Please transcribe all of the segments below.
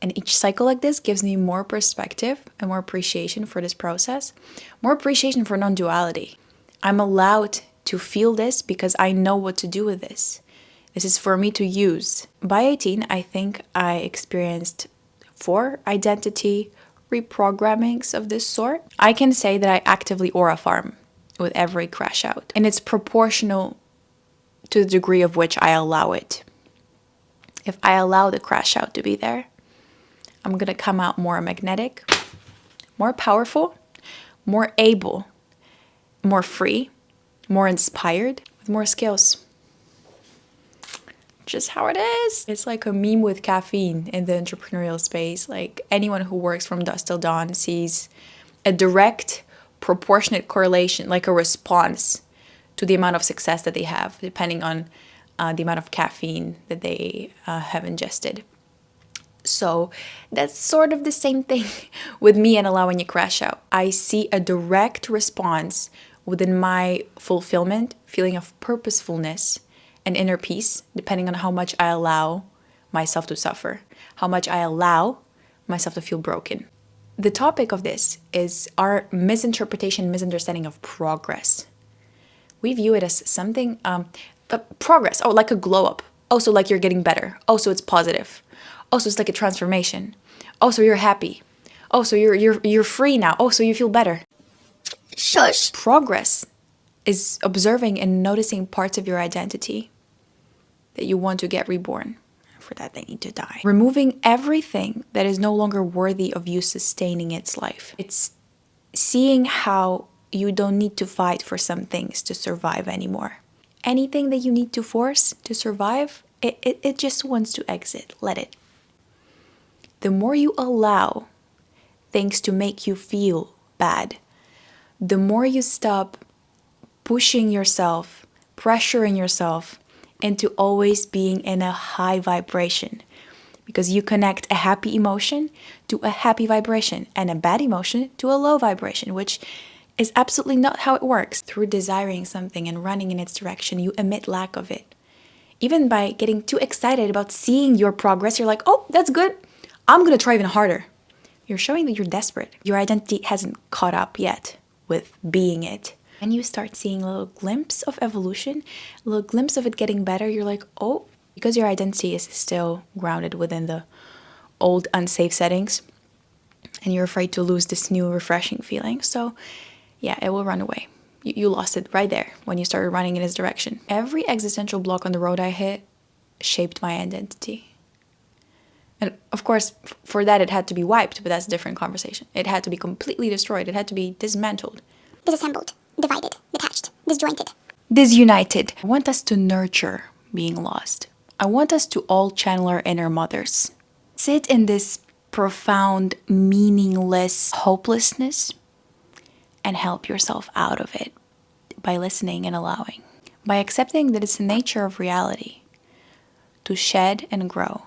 And each cycle like this gives me more perspective and more appreciation for this process, more appreciation for non-duality. I'm allowed to feel this because I know what to do with this. This is for me to use. By 18, I think I experienced 4 identity reprogrammings of this sort. I can say that I actively aura farm with every crash out, and it's proportional to the degree of which I allow it. If I allow the crash out to be there, I'm gonna come out more magnetic, more powerful, more able, more free, more inspired, with more skills. Just how it is. It's like a meme with caffeine in the entrepreneurial space. Like anyone who works from dusk till dawn sees a direct proportionate correlation, like a response to the amount of success that they have, depending on the amount of caffeine that they have ingested. So that's sort of the same thing with me and allowing you crash out. I see a direct response within my fulfillment, feeling of purposefulness and inner peace, depending on how much I allow myself to suffer, how much I allow myself to feel broken. The topic of this is our misunderstanding of progress. We view it as something, progress, oh, like a glow up. Oh, so like you're getting better. Oh, so it's positive. Oh, so it's like a transformation. Oh, so you're happy. Oh, so you're free now. Oh, so you feel better. Shush. Progress is observing and noticing parts of your identity that you want to get reborn. For that, they need to die. Removing everything that is no longer worthy of you sustaining its life. It's seeing how you don't need to fight for some things to survive anymore. Anything that you need to force to survive, it just wants to exit. Let it. The more you allow things to make you feel bad, the more you stop pushing yourself, pressuring yourself into always being in a high vibration, because you connect a happy emotion to a happy vibration and a bad emotion to a low vibration, which is absolutely not how it works. Through desiring something and running in its direction, you emit lack of it. Even by getting too excited about seeing your progress, you're like, oh, that's good. I'm gonna try even harder. You're showing that you're desperate. Your identity hasn't caught up yet with being it. And you start seeing a little glimpse of evolution, a little glimpse of it getting better. You're like, oh, because your identity is still grounded within the old unsafe settings, and you're afraid to lose this new refreshing feeling. So yeah, it will run away. You lost it right there when you started running in its direction. Every existential block on the road I hit shaped my identity. And of course, for that, it had to be wiped, but that's a different conversation. It had to be completely destroyed. It had to be dismantled. Disassembled, divided, detached, disjointed. Disunited. I want us to nurture being lost. I want us to all channel our inner mothers. Sit in this profound, meaningless hopelessness and help yourself out of it by listening and allowing. By accepting that it's the nature of reality to shed and grow.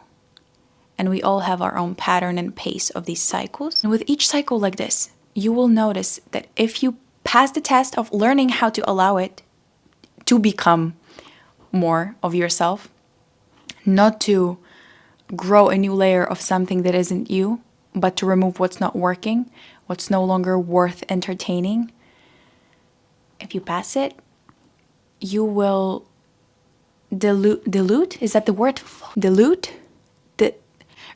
And we all have our own pattern and pace of these cycles. And with each cycle like this, you will notice that if you pass the test of learning how to allow it to become more of yourself, not to grow a new layer of something that isn't you, but to remove what's not working, what's no longer worth entertaining. If you pass it, you will dilute? Is that the word? Dilute?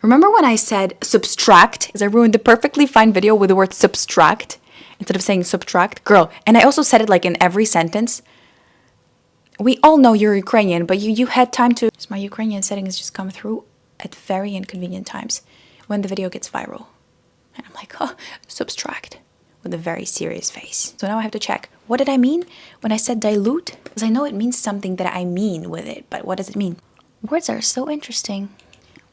Remember when I said subtract? Because I ruined the perfectly fine video with the word subtract instead of saying subtract. Girl, and I also said it like in every sentence. We all know you're Ukrainian, but you had time to... My Ukrainian settings just come through at very inconvenient times when the video gets viral. And I'm like, oh, subtract, with a very serious face. So now I have to check. What did I mean when I said dilute? Because I know it means something that I mean with it, but what does it mean? Words are so interesting.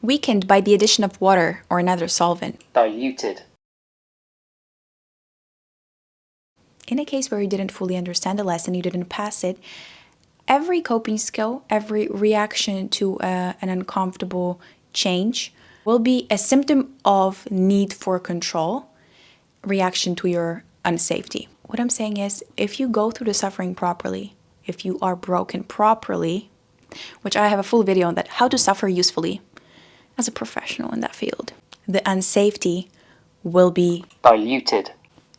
Weakened by the addition of water or another solvent. Diluted. In a case where you didn't fully understand the lesson, you didn't pass it, every coping skill, every reaction to an uncomfortable change will be a symptom of need for control, reaction to your unsafety. What I'm saying is, if you go through the suffering properly, if you are broken properly, which I have a full video on that, how to suffer usefully, as a professional in that field, the unsafety will be diluted.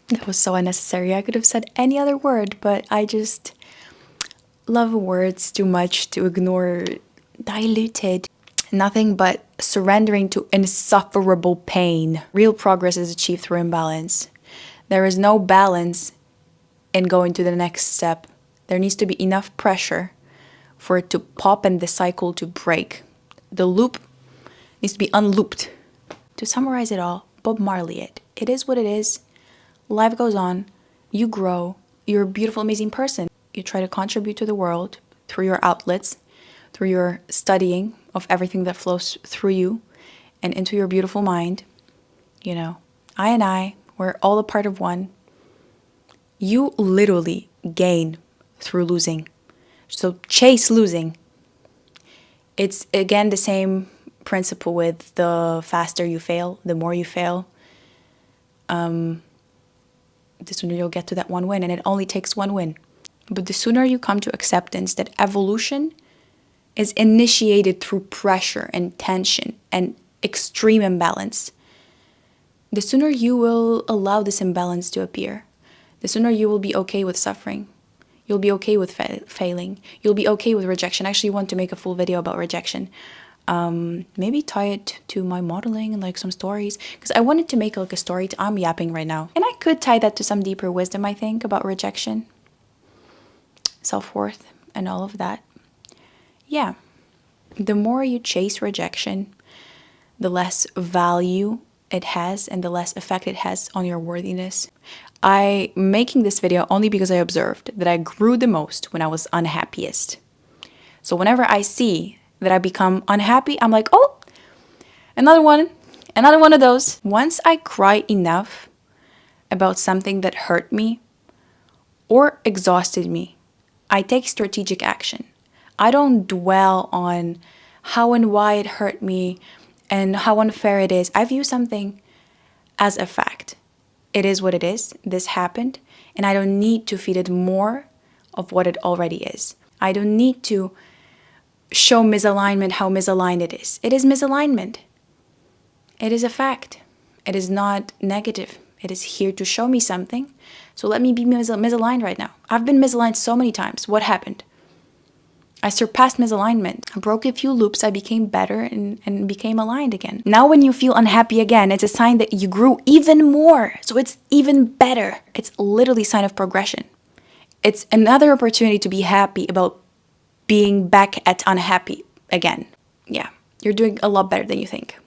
That was so unnecessary. I could have said any other word, but I just love words too much to ignore diluted. Nothing but surrendering to insufferable pain. Real progress is achieved through imbalance. There is no balance in going to the next step. There needs to be enough pressure for it to pop and the cycle to break. The loop needs to be unlooped. To summarize it all, Bob Marley it. It is what it is. Life goes on. You grow. You're a beautiful, amazing person. You try to contribute to the world through your outlets, through your studying of everything that flows through you and into your beautiful mind. You know, I and I, we're all a part of one. You literally gain through losing. So chase losing. It's again the same principle with the faster you fail, the more you fail, the sooner you'll get to that one win. And it only takes one win. But the sooner you come to acceptance that evolution is initiated through pressure and tension and extreme imbalance, the sooner you will allow this imbalance to appear. The sooner you will be okay with suffering. You'll be okay with failing. You'll be okay with rejection. I actually want to make a full video about rejection. Maybe tie it to my modeling and like some stories, because I wanted to make like a story. I'm yapping right now. And I could tie that to some deeper wisdom, I think, about rejection, self-worth, and all of that. Yeah. The more you chase rejection, the less value it has and the less effect it has on your worthiness. I'm making this video only because I observed that I grew the most when I was unhappiest. So whenever I see that I become unhappy, I'm like, oh, another one of those. Once I cry enough about something that hurt me or exhausted me, I take strategic action. I don't dwell on how and why it hurt me and how unfair it is. I view something as a fact. It is what it is. This happened, and I don't need to feed it more of what it already is. I don't need to show misalignment how misaligned it is. It is misalignment. It is a fact. It is not negative. It is here to show me something. So let me be misaligned right now. I've been misaligned so many times. What happened? I surpassed misalignment. I broke a few loops. I became better and became aligned again. Now when you feel unhappy again, it's a sign that you grew even more. So it's even better. It's literally a sign of progression. It's another opportunity to be happy about being back at unhappy again. Yeah, you're doing a lot better than you think.